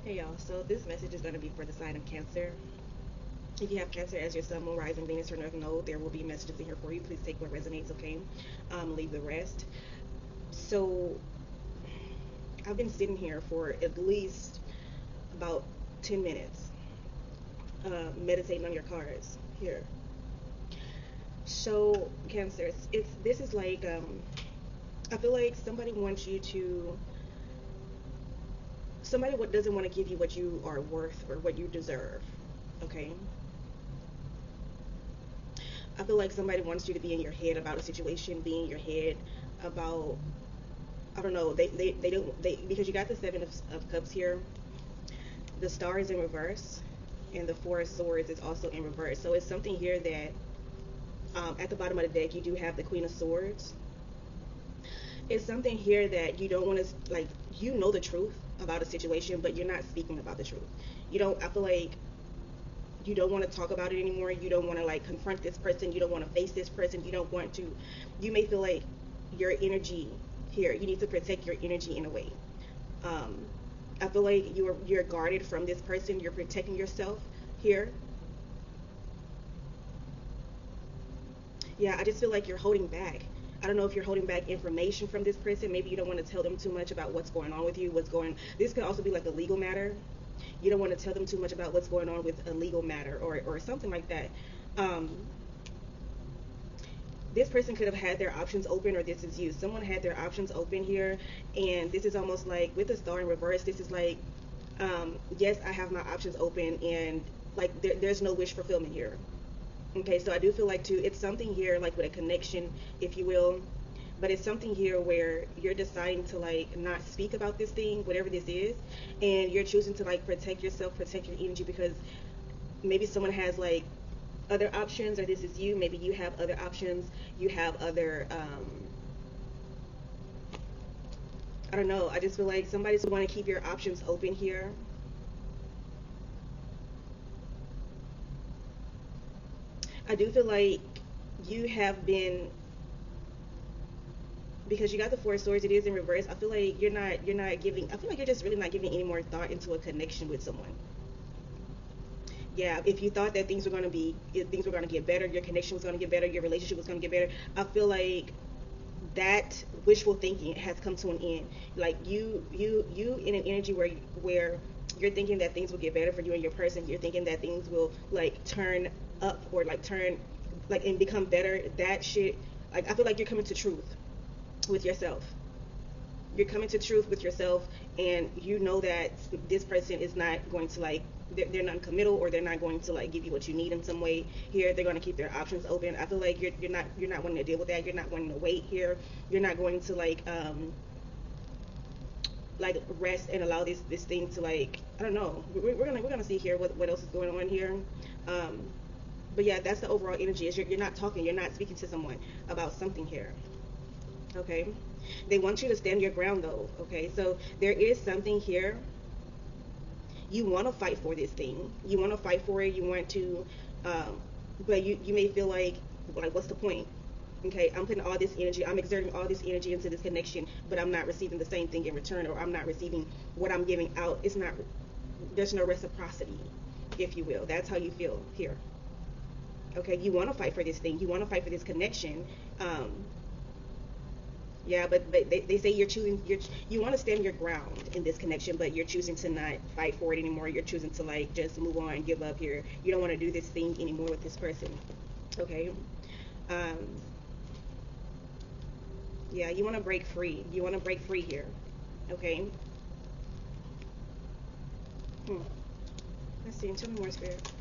Hey y'all, so this message is going to be for the sign of Cancer. If you have Cancer as your sun, moon, rising, Venus, or North Node, there will be messages in here for you. Please take what resonates, okay? Leave the rest. So I've been sitting here for at least about 10 minutes, meditating on your cards here. So Cancer, it's this is like I feel like somebody wants you to. Somebody doesn't want to give you what you are worth or what you deserve, okay? I feel like somebody wants you to be in your head about a situation, be in your head about, I don't know, they don't, because you got the Seven of Cups here, the Star is in reverse, and the Four of Swords is also in reverse. So it's something here that, at the bottom of the deck, you do have the Queen of Swords. It's something here that you don't want to, like, you know the truth about a situation, but you're not speaking about the truth. You don't, I feel like you don't want to talk about it anymore. You don't want to like confront this person. You don't want to face this person. You don't want to, you may feel like your energy here, you need to protect your energy in a way. um I feel like you're guarded from this person. You're protecting yourself here. Yeah, I just feel like you're holding back. I don't know if you're holding back information from this person. Maybe you don't want to tell them too much about what's going on with you, what's going, this could also be like a legal matter. You don't want to tell them too much about what's going on with a legal matter, or something like that. um this person could have had their options open, or this is you, someone had their options open here, and this is almost like with the Star in reverse, this is like, yes, I have my options open, and like there's no wish fulfillment here. Okay, so I do feel like too, it's something here like with a connection, if you will, but it's something here where you're deciding to like not speak about this thing, whatever this is, and you're choosing to like protect yourself, protect your energy, because maybe someone has like other options, or this is you, maybe you have other options, you have other, I don't know, I just feel like somebody's want to keep your options open here. I do feel like you have been, because you got the Four of Swords, it is in reverse. I feel like you're not giving, I feel like you're just really not giving any more thought into a connection with someone. Yeah, if you thought that things were going to be, if things were going to get better, your connection was going to get better, your relationship was going to get better, I feel like that wishful thinking has come to an end. Like you in an energy where you're thinking that things will get better for you and your person, you're thinking that things will like turn up, or like turn like and become better, that shit, like I feel like you're coming to truth with yourself. You're coming to truth with yourself, and you know that this person is not going to like, they're non-committal, or they're not going to like give you what you need in some way here. They're going to keep their options open. I feel like you're not wanting to deal with that. You're not wanting to wait here. You're not going to like rest and allow this thing to like, I don't know, we're gonna see here what else is going on here. um but yeah, that's the overall energy, is you're not talking, you're not speaking to someone about something here. Okay, they want you to stand your ground though. Okay, so there is something here, you want to fight for this thing, you want to fight for it, you want to, um but you may feel like what's the point? Okay, I'm putting all this energy, I'm exerting all this energy into this connection, but I'm not receiving the same thing in return, or I'm not receiving what I'm giving out. It's not, there's no reciprocity, if you will. That's how you feel here. Okay, you want to fight for this thing, you want to fight for this connection. um yeah, but they say you're choosing, you want to stand your ground in this connection, but you're choosing to not fight for it anymore. You're choosing to like just move on and give up here. You don't want to do this thing anymore with this person. Okay. um yeah, you want to break free, you want to break free here. Okay. hmm. Let's see, tell me more, Spirit,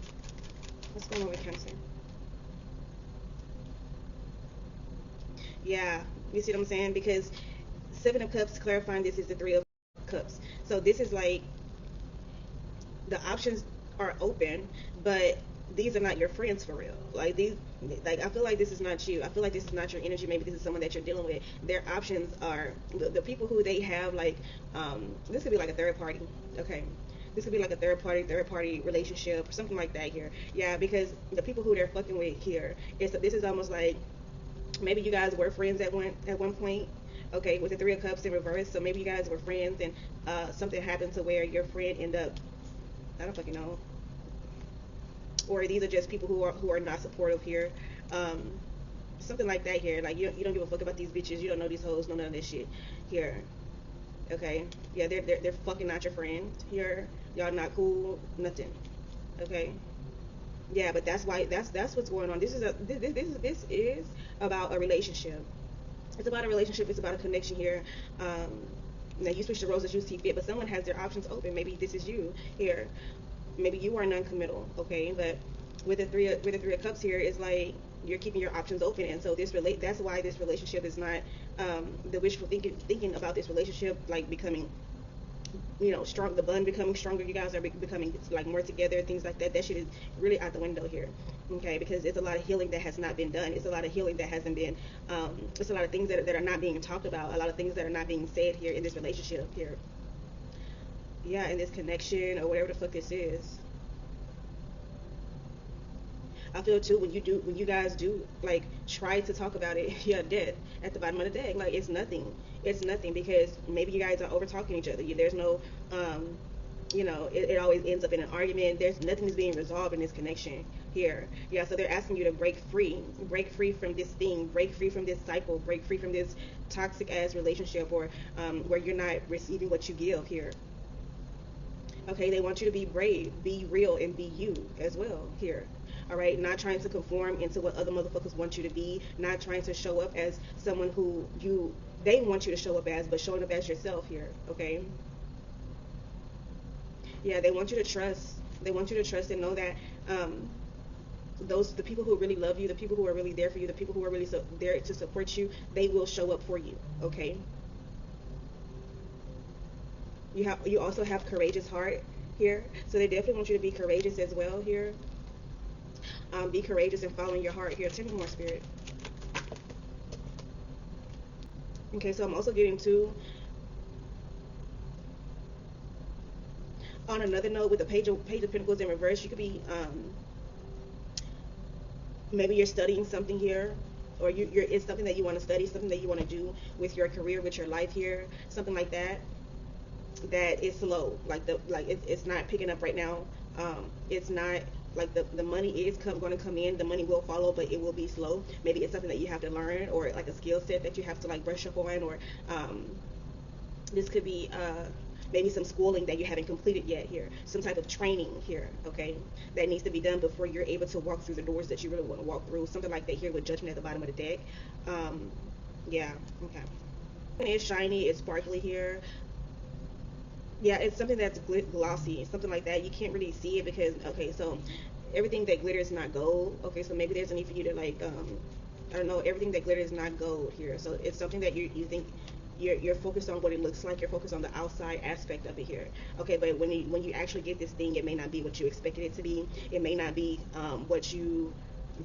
what's going on with Cancer? Yeah, you see what I'm saying? Because Seven of Cups clarifying, this is the Three of Cups. So this is like the options are open, but these are not your friends for real. Like these, like I feel like this is not you. I feel like this is not your energy. Maybe this is someone that you're dealing with. Their options are the people who they have like, this could be like a third party. Okay. This could be like a third party relationship or something like that here. Yeah, because the people who they're fucking with here, this is almost like maybe you guys were friends at one point. Okay, with the Three of Cups in reverse. So maybe you guys were friends and something happened to where your friend ended up, I don't fucking know. Or these are just people who are not supportive here. Something like that here. Like you don't give a fuck about these bitches. You don't know these hoes. No none of this shit here. Okay. Yeah, they're fucking not your friend here. Y'all not cool. Nothing. Okay. Yeah, but that's why that's what's going on. This is about a relationship. It's about a relationship. It's about a connection here. Now you switch the roles as you see fit, but someone has their options open. Maybe this is you here. Maybe you are non-committal. Okay, but with the three of cups here, is like you're keeping your options open, and so that's why this relationship is not the wishful thinking about this relationship like becoming, you know, strong, the bond becoming stronger. You guys are becoming like more together, things like that. That shit is really out the window here. Okay, because it's a lot of healing that has not been done. It's a lot of healing that hasn't been it's a lot of things that are not being talked about, a lot of things that are not being said here in this relationship here. Yeah, in this connection or whatever the fuck this is. I feel too when you guys do like try to talk about it, you're dead at the bottom of the deck. Like it's nothing. It's nothing because maybe you guys are over talking each other. There's no you know, it always ends up in an argument. There's nothing is being resolved in this connection here. Yeah, so they're asking you to break free from this thing, break free from this cycle, break free from this toxic ass relationship or where you're not receiving what you give here. Okay, they want you to be brave, be real, and be you as well here. All right, not trying to conform into what other motherfuckers want you to be, not trying to show up as someone who they want you to show up as, but showing up as yourself here. Okay. Yeah, they want you to trust. They want you to trust and know that the people who really love you, the people who are really there for you, the people who are really there to support you, they will show up for you. Okay. You also have courageous heart here, so they definitely want you to be courageous as well here. Be courageous and following your heart here. Tell me more, Spirit. Okay, so I'm also getting to, on another note, with the page of Pentacles in reverse, you could be maybe you're studying something here, or it's something that you want to study, something that you want to do with your career, with your life here, something like that. That is slow, like it's not picking up right now. It's not like the money is going to come in, the money will follow, but it will be slow. Maybe it's something that you have to learn, or like a skill set that you have to like brush up on, or this could be maybe some schooling that you haven't completed yet here, some type of training here, okay, that needs to be done before you're able to walk through the doors that you really want to walk through, something like that here with Judgment at the bottom of the deck. Yeah, okay. It's shiny, it's sparkly here. Yeah, it's something that's glossy, something like that. You can't really see it because, okay, so everything that glitters is not gold. Okay, so maybe there's a need for you to like, I don't know, everything that glitters is not gold here. So it's something that you think you're focused on what it looks like. You're focused on the outside aspect of it here. Okay, but when you actually get this thing, it may not be what you expected it to be. It may not be what you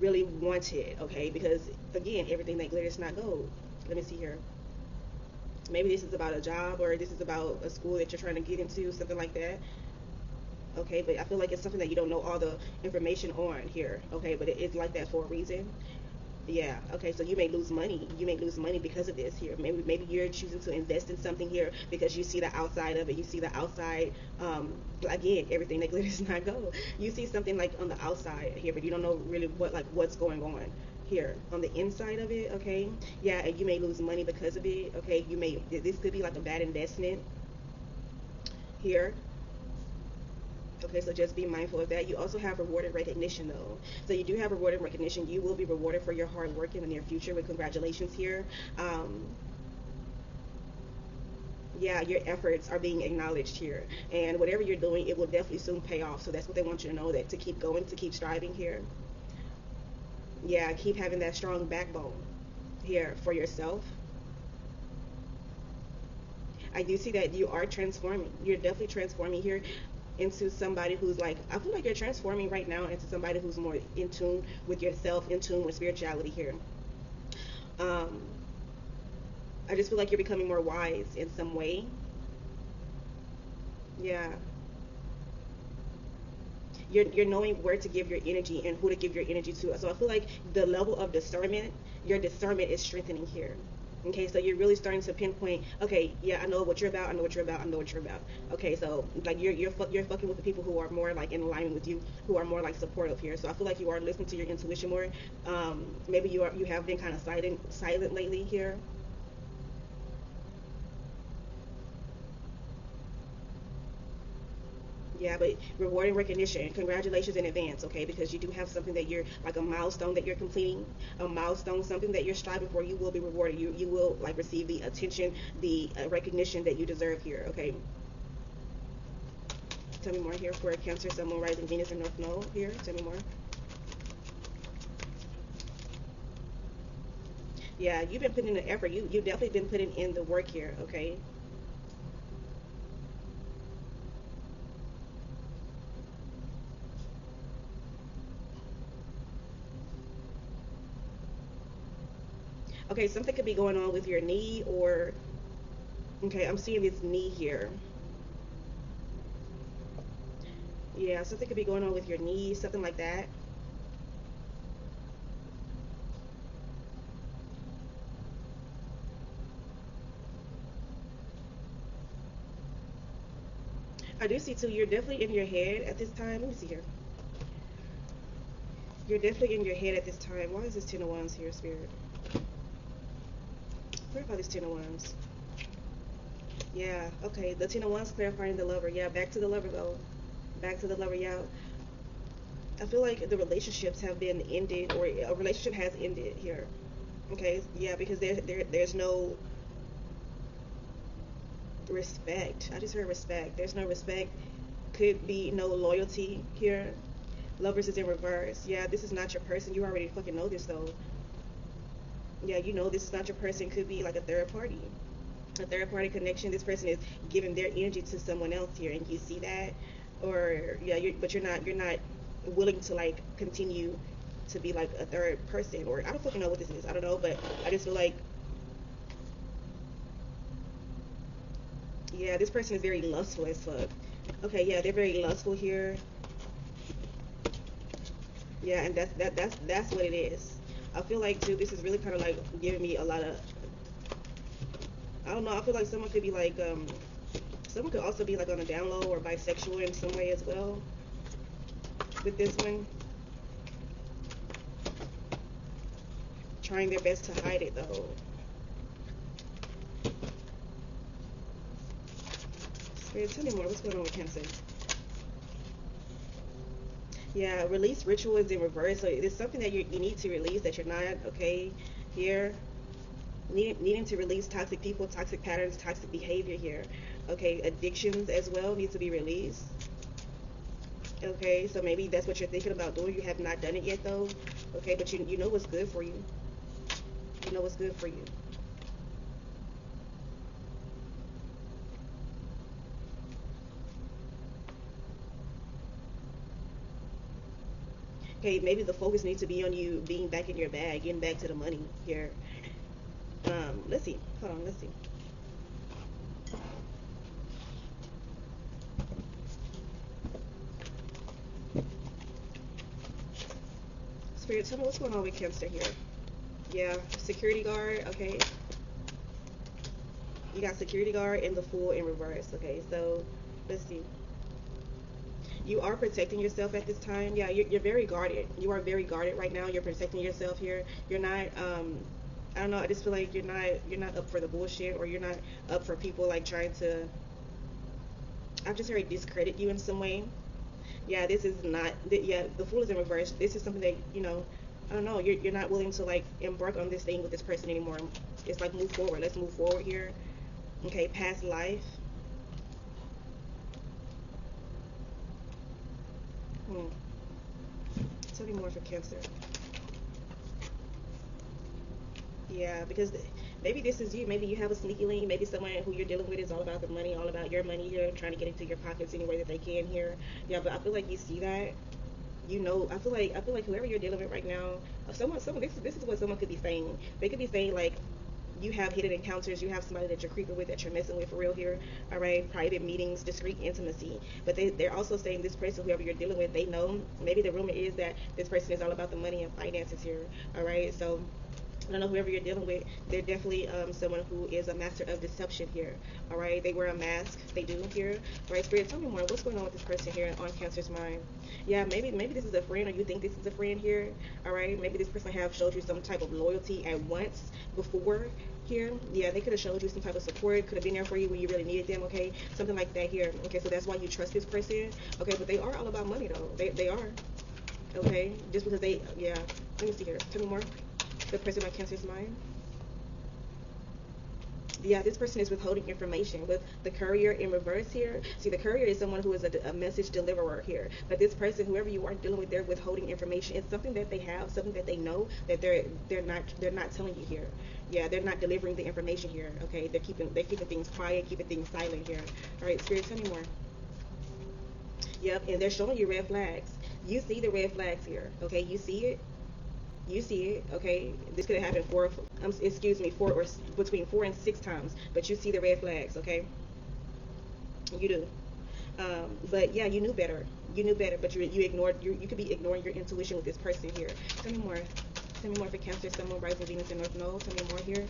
really wanted. Okay, because again, everything that glitters is not gold. Let me see here. Maybe this is about a job, or this is about a school that you're trying to get into, something like that. Okay, but I feel like it's something that you don't know all the information on here. Okay, but it's like that for a reason. Yeah, okay, so you may lose money. You may lose money because of this here. Maybe you're choosing to invest in something here because you see the outside of it. You see the outside, again, everything that glitters is not gold. You see something like on the outside here, but you don't know really what's going on here on the inside of it. Okay, yeah, and you may lose money because of it. Okay, this could be like a bad investment here. Okay, so just be mindful of that. You also have rewarded recognition though. So you do have rewarded recognition. You will be rewarded for your hard work in the near future with congratulations here. Yeah, your efforts are being acknowledged here. And whatever you're doing, it will definitely soon pay off. So that's what they want you to know, that to keep going, to keep striving here. Yeah, keep having that strong backbone here for yourself. I do see that you are transforming. You're definitely transforming here into somebody who's like, I feel like you're transforming right now into somebody who's more in tune with yourself, in tune with spirituality here. I just feel like you're becoming more wise in some way. Yeah. You're knowing where to give your energy and who to give your energy to. So I feel like the level of discernment, your discernment is strengthening here. Okay, so you're really starting to pinpoint. Okay, yeah, I know what you're about. I know what you're about. I know what you're about. Okay, so like you're fucking with the people who are more like in alignment with you, who are more like supportive here. So I feel like you are listening to your intuition more. Maybe you have been kind of silent lately here. Yeah, but rewarding recognition, congratulations in advance, okay? Because you do have something that you're like a milestone that you're completing, a milestone, something that you're striving for. You will be rewarded. You will like receive the attention, the recognition that you deserve here, okay? Tell me more here for Cancer, Sun, Moon, Rising, Venus, and North Node here. Tell me more. Yeah, you've been putting in the effort. You definitely been putting in the work here, okay? Okay, something could be going on with your knee or okay, I'm seeing this knee here. Yeah, something could be going on with your knee, something like that. I do see too, you're definitely in your head at this time. Let me see here. You're definitely in your head at this time. Why is this Ten of Wands here, Spirit? Clarify this Ten of Wands. Yeah, okay. The Ten of Wands clarifying the lover. Yeah, back to the lover though. Back to the lover, yeah. I feel like the relationships have been ended, or a relationship has ended here. Okay, yeah, because there's no respect. I just heard respect. There's no respect. Could be no loyalty here. Lovers is in reverse. Yeah, this is not your person. You already fucking know this though. Yeah, you know this is not your person. Could be like a third party. A third party connection. This person is giving their energy to someone else here, and you see that, or yeah, but you're not willing to like continue to be like a third person, or I don't fucking know what this is. I don't know, but I just feel like yeah, this person is very lustful as fuck. Okay, yeah, they're very lustful here. Yeah, and that's what it is. I feel like too, this is really kind of like giving me a lot of I don't know. I feel like someone could be like someone could also be like on a down low or bisexual in some way as well with this one, trying their best to hide it though. Spirit, tell me more. What's going on with Cancer? Yeah, release ritual is in reverse. So it's something that you need to release that you're not okay here. Needing to release toxic people, toxic patterns, toxic behavior here. Okay, addictions as well need to be released. Okay, so maybe that's what you're thinking about doing. You have not done it yet though. Okay, but you know what's good for you. You know what's good for you. Okay, maybe the focus needs to be on you being back in your bag, getting back to the money here. Let's see. Hold on, let's see. Spirit, tell me what's going on with Cancer here. Yeah, security guard. Okay, you got security guard and the Fool in reverse. Okay, so let's see. You are protecting yourself at this time. Yeah, you're very guarded. You are very guarded right now. You're protecting yourself here. You're not. I don't know. I just feel like you're not up for the bullshit, or you're not up for people like trying to. I've just heard discredit you in some way. Yeah, this is not. Yeah, the Fool is in reverse. This is something that I don't know. You're not willing to like embark on this thing with this person anymore. It's like move forward. Let's move forward here. Okay, past life. Hmm. Tell me more for Cancer. Yeah, because maybe this is you. Maybe you have a sneaky link. Maybe someone who you're dealing with is all about the money, all about your money here, trying to get into your pockets any way that they can here. Yeah, but I feel like you see that. You know, I feel like whoever you're dealing with right now, someone. This is what someone could be saying. They could be saying like, you have hidden encounters, you have somebody that you're creeping with, that you're messing with for real here, all right, private meetings, discreet intimacy. But they're also saying this person, whoever you're dealing with, they know, maybe the rumor is that this person is all about the money and finances here, all right. So I don't know, whoever you're dealing with, they're definitely someone who is a master of deception here. All right, they wear a mask. They do here. All right, Spirit, tell me more. What's going on with this person here on Cancer's mind? Yeah, maybe this is a friend, or you think this is a friend here. All right, maybe this person have showed you some type of loyalty at once before here. Yeah, they could have showed you some type of support. Could have been there for you when you really needed them. Okay, something like that here. Okay, so that's why you trust this person. Okay, but they are all about money though. They are. Okay, just because they, yeah. Let me see here. Tell me more. The person on Cancer's mind. Yeah, this person is withholding information with the courier in reverse here. See, the courier is someone who is a message deliverer here. But this person, whoever you are dealing with, they're withholding information. It's something that they have, something that they know that they're not telling you here. Yeah, they're not delivering the information here. Okay, they're keeping things quiet, keeping things silent here. All right, Spirit, tell me more. Yep, and they're showing you red flags. You see the red flags here. Okay, you see it. You see it, okay? This could have happened four or between 4 and 6 times, but you see the red flags, okay? You do. But yeah, you knew better. You knew better, but you ignored. You could be ignoring your intuition with this person here. Tell me more. Tell me more for Cancer, Sun, Moon, Rising, Venus, and North Node. Tell me more here.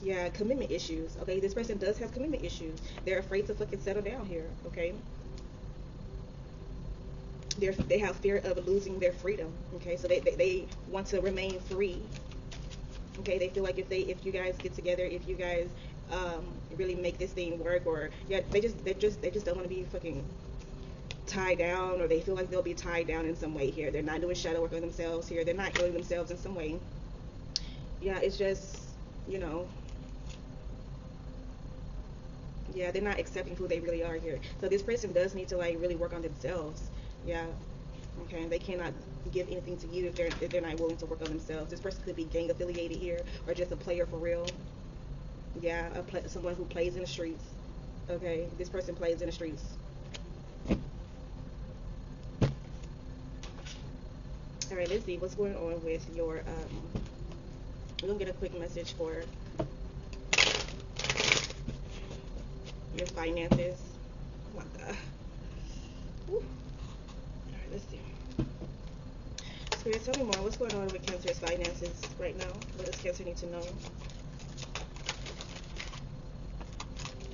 Yeah, commitment issues. Okay, this person does have commitment issues. They're afraid to fucking settle down here. Okay. They have fear of losing their freedom. Okay, so they want to remain free. Okay, they feel like if you guys get together, if you guys really make this thing work, or yeah, they just don't want to be fucking tied down, or they feel like they'll be tied down in some way here. They're not doing shadow work on themselves here. They're not healing themselves in some way. Yeah, it's just, you know, yeah, they're not accepting who they really are here. So this person does need to like really work on themselves. Yeah. Okay, they cannot give anything to you if they're not willing to work on themselves. This person could be gang affiliated here, or just a player for real. Yeah, someone who plays in the streets. Okay, this person plays in the streets. All right, let's see what's going on with your. We're gonna get a quick message for your finances. Oh my God. Woo. All right, let's see. Spirit, tell me more. What's going on with Cancer's finances right now? What does Cancer need to know?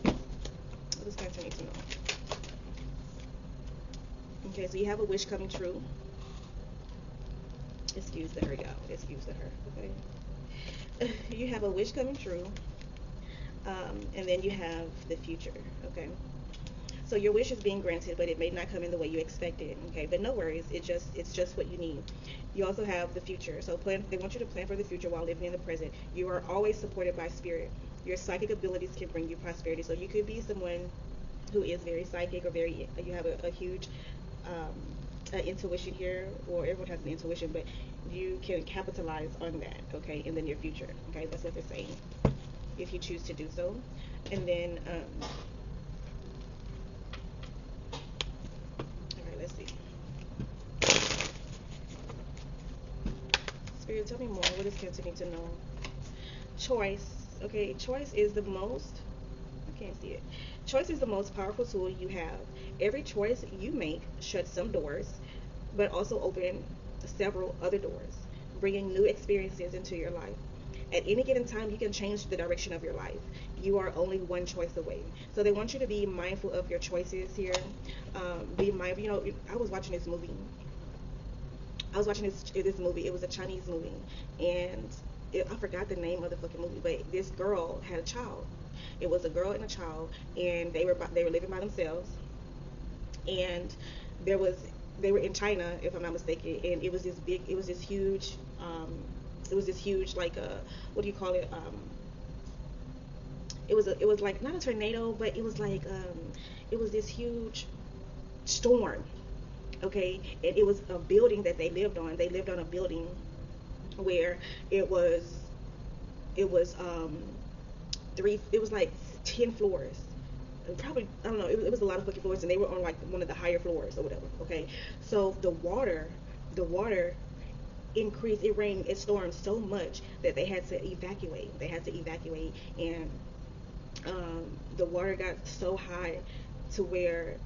What does Cancer need to know? Okay, so you have a wish coming true. Excuse the her, y'all. Excuse the her. Okay. You have a wish coming true. And then you have the future. Okay. So your wish is being granted, but it may not come in the way you expected. Okay, but no worries. It's just what you need. You also have the future. So they want you to plan for the future while living in the present. You are always supported by spirit. Your psychic abilities can bring you prosperity. So you could be someone who is very psychic, or you have a huge intuition here, or everyone has an intuition, but you can capitalize on that, okay, in the near future. Okay, that's what they're saying, if you choose to do so. And then all right, let's see. Spirit, tell me more. What does Cancer need to know? Choice. Okay, choice is the most, I can't see it. Choice is the most powerful tool you have. Every choice you make shuts some doors, but also open several other doors, bringing new experiences into your life. At any given time, you can change the direction of your life. You are only one choice away. So they want you to be mindful of your choices here. Be mindful. You know, I was watching this movie. This movie. It was a Chinese movie, and I forgot the name of the fucking movie. But this girl had a child. It was a girl and a child, and they were living by themselves. And they were in China, if I'm not mistaken, and it was this huge, like what do you call it? It was like not a tornado, but it was like it was this huge storm. Okay, and it was a building that they lived on. They lived on a building where it was it was like 10 floors, and probably, I don't know, it was a lot of fucking floors, and they were on like one of the higher floors or whatever. Okay, so the water increased. It stormed so much that they had to evacuate. And the water got so high to where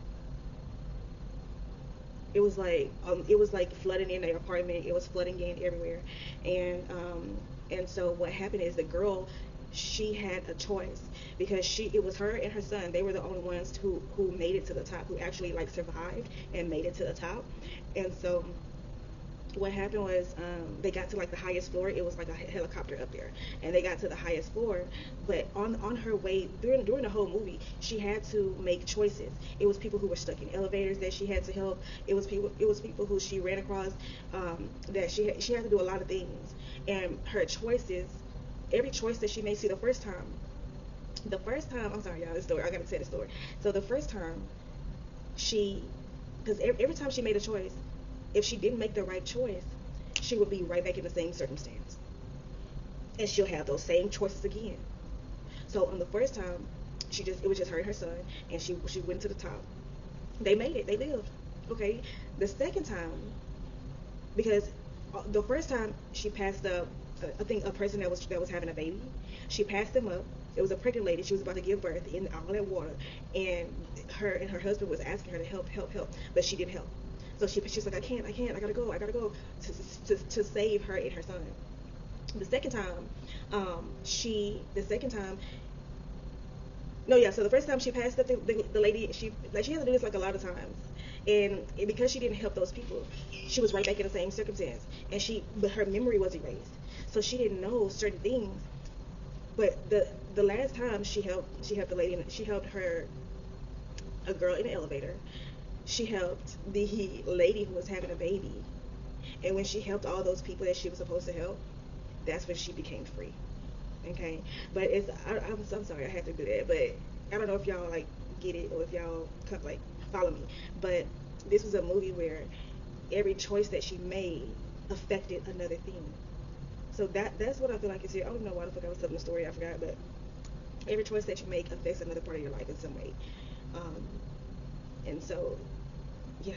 it was like flooding in their apartment. It was flooding in everywhere, and so what happened is the girl, she had a choice because it was her and her son. They were the only ones who made it to the top, who actually like survived and made it to the top. And so what happened was they got to like the highest floor. It was like a helicopter up there, and they got to the highest floor. But on her way during the whole movie, she had to make choices. It was people who were stuck in elevators that she had to help. It was people who she ran across, that she had to do a lot of things. And her choices, every choice that she made. See, the first time, I'm sorry, y'all, this story. I gotta tell the story. So the first time, she, because every time she made a choice, if she didn't make the right choice, she would be right back in the same circumstance, and she'll have those same choices again. So on the first time, it was just her and her son, and she went to the top. They made it. They lived. Okay. The second time, because the first time she passed up, I think a person that was having a baby. She passed them up. It was a pregnant lady. She was about to give birth in all that water, and her husband was asking her to help, but she didn't help. So she's like, I can't, I gotta go to save her and her son. The second time, the second time, no, yeah. So the first time she passed up the lady, she had to do this like a lot of times, and because she didn't help those people, she was right back in the same circumstance, and but her memory was erased, so she didn't know certain things. But the last time she helped the lady, she helped her, a girl in the elevator. She helped the lady who was having a baby, and when she helped all those people that she was supposed to help, that's when she became free. Okay, but I'm sorry I have to do that, but I don't know if y'all like get it or if y'all like follow me. But this was a movie where every choice that she made affected another thing. So that's what I feel like it's here. I don't know why the fuck I was telling the story. I forgot, but every choice that you make affects another part of your life in some way. Um, and so, yeah.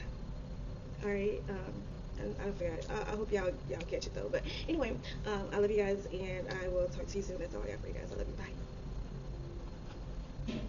All right. I forgot. I hope y'all catch it though. But anyway, I love you guys, and I will talk to you soon. That's all I got for you guys. I love you. Bye.